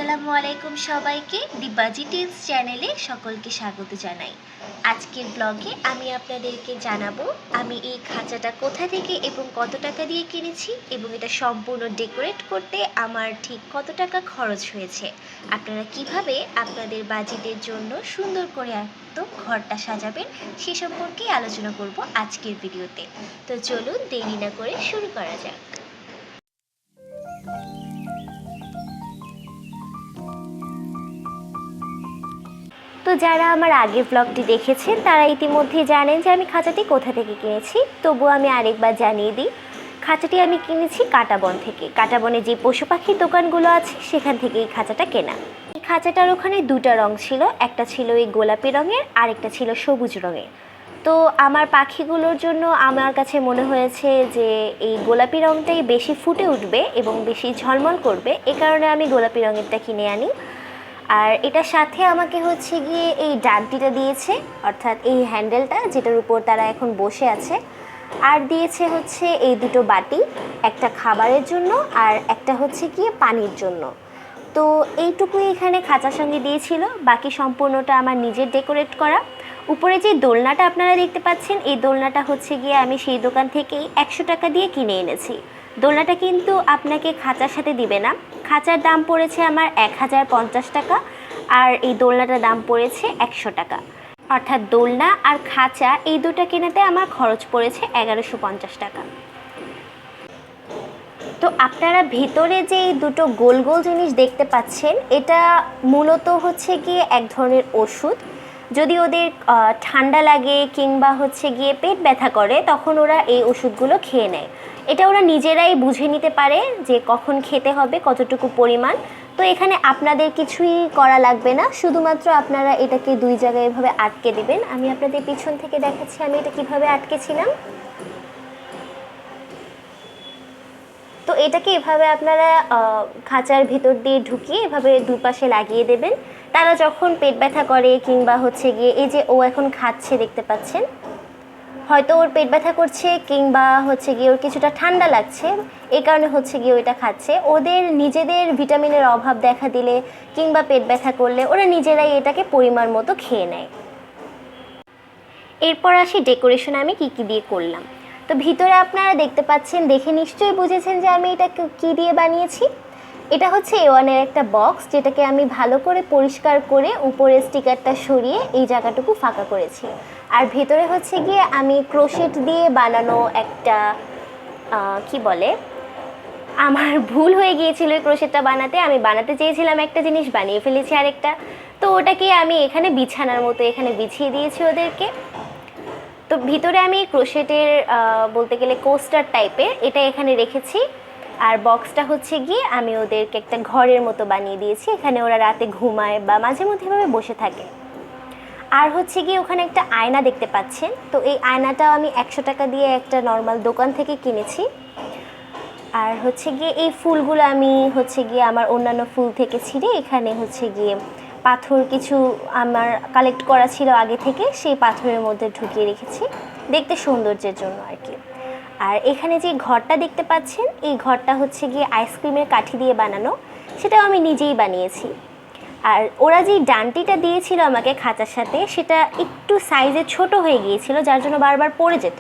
আসসালামু আলাইকুম সবাইকে দিবাজি টিলস চ্যানেলে সকলকে স্বাগত জানাই। আজকের ব্লগে আমি আপনাদেরকে জানাবো আমি এই খাঁচাটা কোথা থেকে এবং কত টাকা দিয়ে কিনেছি এবং এটা সম্পূর্ণ ডেকোরেট করতে আমার ঠিক কত টাকা খরচ হয়েছে। আপনারা কিভাবে আপনাদের বাজেটের জন্য সুন্দর করে একদম ঘরটা সাজাবেন সে সম্পর্কে আলোচনা করব আজকের ভিডিওতে। তো চলুন দেরি না করে শুরু করা যাক। তো যারা আমার আগের ব্লগটি দেখেছেন তারা ইতিমধ্যে জানেন যে আমি খাঁচাটি কোথা থেকে কিনেছি, তবুও আমি আরেকবার জানিয়ে দিই। খাঁচাটি আমি কিনেছি কাঁটাবন থেকে। কাঁটাবনে যে পশু পাখির দোকানগুলো আছে সেখান থেকে এই খাঁচাটা কেনা। এই খাঁচাটার ওখানে দুটা রং ছিল, একটা ছিল এই গোলাপি রঙের, আরেকটা ছিল সবুজ রঙের। তো আমার পাখিগুলোর জন্য আমার কাছে মনে হয়েছে যে এই গোলাপি রঙটাই বেশি ফুটে উঠবে এবং বেশি ঝলমল করবে, এ কারণে আমি গোলাপি রঙেরটা কিনে আনি। আর এটার সাথে আমাকে হচ্ছে গিয়ে এই ডান্টিটা দিয়েছে, অর্থাৎ এই হ্যান্ডেলটা যেটার উপর তারা এখন বসে আছে। আর দিয়েছে হচ্ছে এই দুটো বাটি, একটা খাবারের জন্য আর একটা হচ্ছে গিয়ে পানির জন্য। তো এইটুকুই এখানে খাঁচার সঙ্গে দিয়েছিল, বাকি সম্পূর্ণটা আমার নিজের ডেকোরেট করা। উপরে যে দোলনাটা আপনারা দেখতে পাচ্ছেন, এই দোলনাটা হচ্ছে গিয়ে আমি সেই দোকান থেকেই 100 টাকা দিয়ে কিনে এনেছি। দোলনাটা কিন্তু আপনাকে খাঁচার সাথে দিবে না। খাঁচার দাম পড়েছে আমার 1050 টাকা, আর এই দোলনাটার দাম পড়েছে 100 টাকা। অর্থাৎ দোলনা আর খাঁচা এই দুটো কেনাতে আমার খরচ পড়েছে 1150 টাকা। তো আপনারা ভেতরে যে এই দুটো গোল গোল জিনিস দেখতে পাচ্ছেন, এটা মূলত হচ্ছে গিয়ে এক ধরনের ওষুধ। যদি ওদের ঠান্ডা লাগে কিংবা হচ্ছে গিয়ে পেট ব্যথা করে, তখন ওরা এই ওষুধগুলো খেয়ে নেয়। এটা ওরা নিজেরাই বুঝে নিতে পারে যে কখন খেতে হবে, কতটুকু পরিমাণ। তো এখানে আপনাদের কিছুই করা লাগবে না, শুধুমাত্র আপনারা এটাকে দুই জায়গায় এভাবে আটকে দিবেন। আমি আপনাদের পিছন থেকে দেখাচ্ছি আমি এটা কিভাবে আটকেছিলাম। তো এটাকে এভাবে আপনারা খাঁচার ভেতর দিয়ে ঢুকিয়ে এভাবে দুপাশে লাগিয়ে দেবেন। তারা যখন পেট ব্যথা করে কিংবা হচ্ছে গিয়ে এই যে ও এখন খাচ্ছে দেখতে পাচ্ছেন, হয়তো ওর পেট ব্যথা করছে কিংবা হচ্ছে গিয়ে ওর কিছুটা ঠান্ডা লাগছে, এই কারণে হচ্ছে গিয়ে ওইটা খাচ্ছে। ওদের নিজেদের ভিটামিনের অভাব দেখা দিলে কিংবা পেট ব্যথা করলে ওরা নিজেরাই এটাকে পরিমাণ মতো খেয়ে নেয়। এরপর আসি ডেকোরেশন আমি কি কি দিয়ে করলাম। তো ভিতরে আপনারা দেখতে পাচ্ছেন, দেখে নিশ্চয়ই বুঝেছেন যে আমি এটা কি দিয়ে বানিয়েছি। এটা হচ্ছে A1-এর একটা বক্স, যেটাকে আমি ভালো করে পরিষ্কার করে উপরে স্টিকারটা সরিয়ে এই জায়গাটুকু ফাঁকা করেছি। আর ভেতরে হচ্ছে গিয়ে আমি ক্রোশেট দিয়ে বানানো একটা কি বলে, আমার ভুল হয়ে গিয়েছিল এই ক্রোশেটটা বানাতে। আমি বানাতে চেয়েছিলাম একটা জিনিস, বানিয়ে ফেলেছি আরেকটা। তো ওটাকে আমি এখানে বিছানার মতো এখানে বিছিয়ে দিয়েছি ওদেরকে। তো ভিতরে আমি ক্রোশেটের বলতে গেলে কোস্টার টাইপের এটা এখানে রেখেছি। আর বক্সটা হচ্ছে গিয়ে আমি ওদেরকে একটা ঘরের মতো বানিয়ে দিয়েছি, এখানে ওরা রাতে ঘুমায় বা মাঝে মধ্যে এভাবে বসে থাকে। আর হচ্ছে গিয়ে ওখানে একটা আয়না দেখতে পাচ্ছেন। তো এই আয়নাটাও আমি 100 টাকা দিয়ে একটা নর্মাল দোকান থেকে কিনেছি। আর হচ্ছে গিয়ে এই ফুলগুলো আমি হচ্ছে গিয়ে আমার অন্যান্য ফুল থেকে ছিঁড়ে এখানে হচ্ছে গিয়ে পাথর কিছু আমার কালেক্ট করা ছিল আগে থেকে, সেই পাথরের মধ্যে ঢুকিয়ে রেখেছি দেখতে সৌন্দর্যের জন্য আর কি। আর এখানে যে ঘরটা দেখতে পাচ্ছেন, এই ঘরটা হচ্ছে গিয়ে আইসক্রিমের কাঠি দিয়ে বানানো, সেটাও আমি নিজেই বানিয়েছি। আর ওরা যেই ডান্টিটা দিয়েছিল আমাকে খাঁচার সাথে, সেটা একটু সাইজে ছোট হয়ে গিয়েছিল, যার জন্য বারবার পড়ে যেত।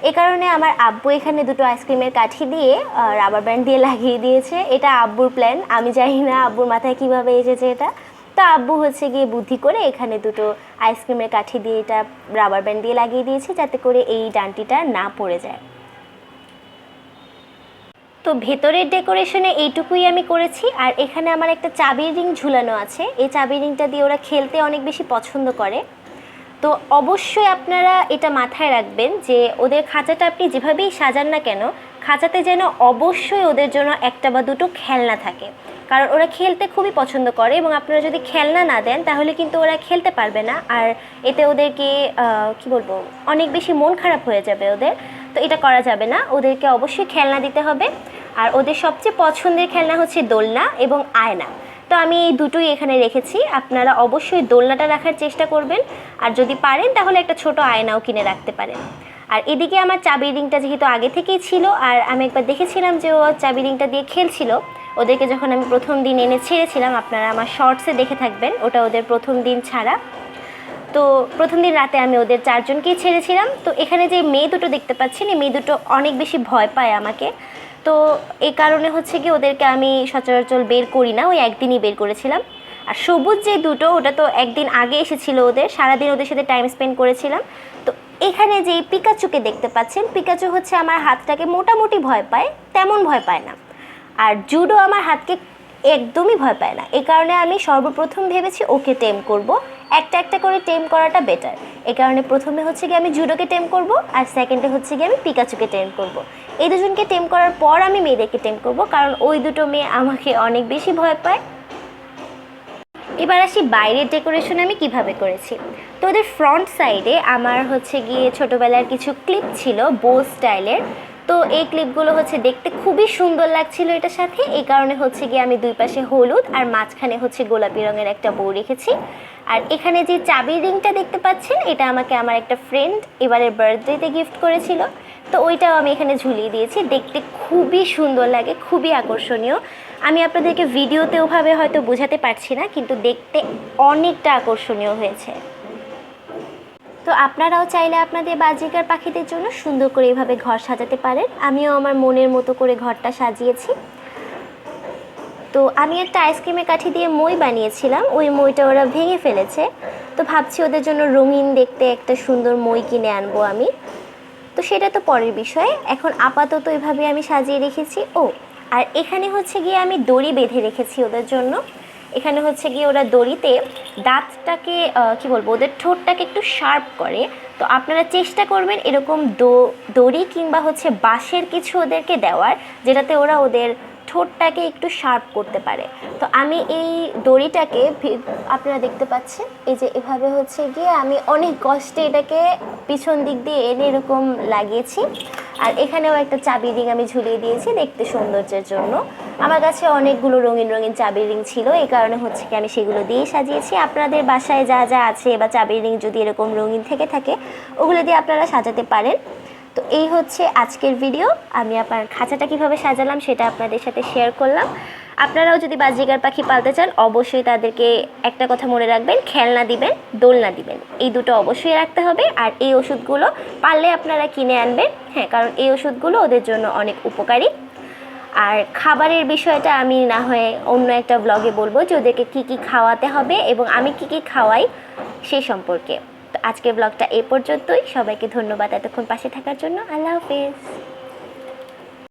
এ কারণে আমার আব্বু এখানে দুটো আইসক্রিমের কাঠি দিয়ে রাবার ব্যান্ড দিয়ে লাগিয়ে দিয়েছে। এটা আব্বুর প্ল্যান, আমি জানি না আব্বুর মাথায় কীভাবে এসেছে এটা। তো আব্বু হচ্ছে গিয়ে বুদ্ধি করে এখানে দুটো আইসক্রিমের কাঠি দিয়ে এটা রাবার ব্যান্ড দিয়ে লাগিয়ে দিয়েছে, যাতে করে এই ডান্টিটা না পড়ে যায়। তো ভেতরের ডেকোরেশনে এইটুকুই আমি করেছি। আর এখানে আমার একটা চাবির রিং ঝুলানো আছে, এই চাবির রিংটা দিয়ে ওরা খেলতে অনেক বেশি পছন্দ করে। তো অবশ্যই আপনারা এটা মাথায় রাখবেন যে ওদের খাঁচাটা আপনি যেভাবেই সাজান না কেন, খাঁচাতে যেন অবশ্যই ওদের জন্য একটা বা দুটো খেলনা থাকে, কারণ ওরা খেলতে খুবই পছন্দ করে। এবং আপনারা যদি খেলনা না দেন তাহলে কিন্তু ওরা খেলতে পারবে না, আর এতে ওদেরকে কি বলবো, অনেক বেশি মন খারাপ হয়ে যাবে ওদের। তো এটা করা যাবে না, ওদেরকে অবশ্যই খেলনা দিতে হবে। আর ওদের সবচেয়ে পছন্দের খেলনা হচ্ছে দোলনা এবং আয়না। তো আমি এই দুটোই এখানে রেখেছি, আপনারা অবশ্যই দোলনাটা রাখার চেষ্টা করবেন, আর যদি পারেন তাহলে একটা ছোট আয়নাও কিনে রাখতে পারেন। আর এদিকে আমার চাবির রিংটা যেহেতু আগে থেকেই ছিল, আর আমি একবার দেখেছিলাম যে ও চাবির রিংটা দিয়ে খেলছিল, ওদেরকে যখন আমি প্রথম দিন এনে ছেড়েছিলাম, আপনারা আমার শর্টসে দেখে থাকবেন, ওটা ওদের প্রথম দিন ছাড়া। তো প্রথম দিন রাতে আমি ওদের 4 জনকেই ছেড়েছিলাম। তো এখানে যে মেয়ে দুটো দেখতে পাচ্ছেন, এই মেয়ে দুটো অনেক বেশি ভয় পায় আমাকে। তো এই কারণে হচ্ছে কি ওদেরকে আমি সচরাচর বের করি না, ওই একদিনই বের করেছিলাম। আর সবুজ যে দুটো, ওটা তো একদিন আগে এসেছিলো, ওদের সারাদিন ওদের সাথে টাইম স্পেন্ড করেছিলাম। তো এখানে যে পিকাচুকে দেখতে পাচ্ছেন, পিকাচু হচ্ছে আমার হাতটাকে মোটামুটি ভয় পায়, তেমন ভয় পায় না। আর জুডো আমার হাতকে একদমই ভয় পায় না। এই কারণে আমি সর্বপ্রথম ভেবেছি ওকে টেম করব, একটা একটা করে টেম করাটা বেটার। এই কারণে প্রথমে হচ্ছে গিয়ে আমি জুডোকে টেম করব, আর সেকেন্ডে হচ্ছে গিয়ে আমি পিকাচুকে টেম করব। এই দুজনকে টেম করার পর আমি মেয়েদেরকে টেম করব, কারণ ওই দুটো মেয়ে আমাকে অনেক বেশি ভয় পায়। এবার আসি বাইরের ডেকোরেশন আমি কিভাবে করেছি। তো ওদের ফ্রন্ট সাইডে আমার হচ্ছে গিয়ে ছোটোবেলার কিছু ক্লিপ ছিল বো স্টাইলের। তো এই ক্লিপগুলো হচ্ছে দেখতে খুবই সুন্দর লাগছিল এটার সাথে। এই কারণে হচ্ছে গিয়ে আমি দুই পাশে হলুদ আর মাঝখানে হচ্ছে গোলাপি রঙের একটা বো রেখেছি। আর এখানে যে চাবির রিংটা দেখতে পাচ্ছেন, এটা আমাকে আমার একটা ফ্রেন্ড এবারের বার্থডেতে গিফট করেছিল। তো ওইটাও আমি এখানে ঝুলিয়ে দিয়েছি। দেখতে খুবই সুন্দর লাগে, খুবই আকর্ষণীয়। আমি আপনাদেরকে ভিডিওতে ওভাবে হয়তো বোঝাতে পারছি না, কিন্তু দেখতে অনেকটা আকর্ষণীয় হয়েছে। তো আপনারাও চাইলে আপনাদের বাজিকার পাখিদের জন্য সুন্দর করে এভাবে ঘর সাজাতে পারেন। আমিও আমার মনের মতো করে ঘরটা সাজিয়েছি। তো আমি একটা আইসক্রিমের কাঠি দিয়ে মই বানিয়েছিলাম, ওই মইটা ওরা ভেঙে ফেলেছে। তো ভাবছি ওদের জন্য রঙিন দেখতে একটা সুন্দর মই কিনে আনবো আমি। তো সেটা তো পরের বিষয়, এখন আপাতত এভাবে আমি সাজিয়ে রেখেছি। আর এখানে হচ্ছে গিয়ে আমি দড়ি বেঁধে রেখেছি ওদের জন্য। এখানে হচ্ছে গিয়ে ওরা দড়িতে দাঁতটাকে কি বলবো, ওদের ঠোঁটটাকে একটু শার্প করে। তো আপনারা চেষ্টা করবেন এরকম দড়ি কিংবা হচ্ছে বাঁশের কিছু ওদেরকে দেওয়ার, যেটাতে ওরা ওদের ঠোঁটটাকে একটু শার্প করতে পারে। তো আমি এই দড়িটাকে আপনারা দেখতে পাচ্ছেন, এই যে এভাবে হচ্ছে গিয়ে আমি অনেক কষ্টে এটাকে পিছন দিক দিয়ে এনে এরকম লাগিয়েছি। আর এখানেও একটা চাবি রিং আমি ঝুলিয়ে দিয়েছি দেখতে সৌন্দর্যের জন্য। আমার কাছে অনেকগুলো রঙিন রঙিন চাবির রিং ছিল, এই কারণে হচ্ছে কি আমি সেগুলো দিয়েই সাজিয়েছি। আপনাদের বাসায় যা যা আছে বা চাবির রিং যদি এরকম রঙিন থেকে থাকে, ওগুলো দিয়ে আপনারা সাজাতে পারেন। তো এই হচ্ছে আজকের ভিডিও। আমি আপনার খাঁচাটা কীভাবে সাজালাম সেটা আপনাদের সাথে শেয়ার করলাম। আপনারাও যদি বাজিকার পাখি পালতে চান, অবশ্যই তাদেরকে একটা কথা মনে রাখবেন, খেলনা দিবেন, দোলনা দিবেন, এই দুটো অবশ্যই রাখতে হবে। আর এই ওষুধগুলো পারলে আপনারা কিনে আনবেন, হ্যাঁ, কারণ এই ওষুধগুলো ওদের জন্য অনেক উপকারী। আর খাবারের বিষয়টা আমি না হয় অন্য একটা ব্লগে বলবো যে ওদেরকে কী কী খাওয়াতে হবে এবং আমি কী কী খাওয়াই সেই সম্পর্কে। তো আজকের ব্লগটা এই পর্যন্তই। সবাইকে ধন্যবাদ এতক্ষণ পাশে থাকার জন্য। আল্লাহ হাফেজ।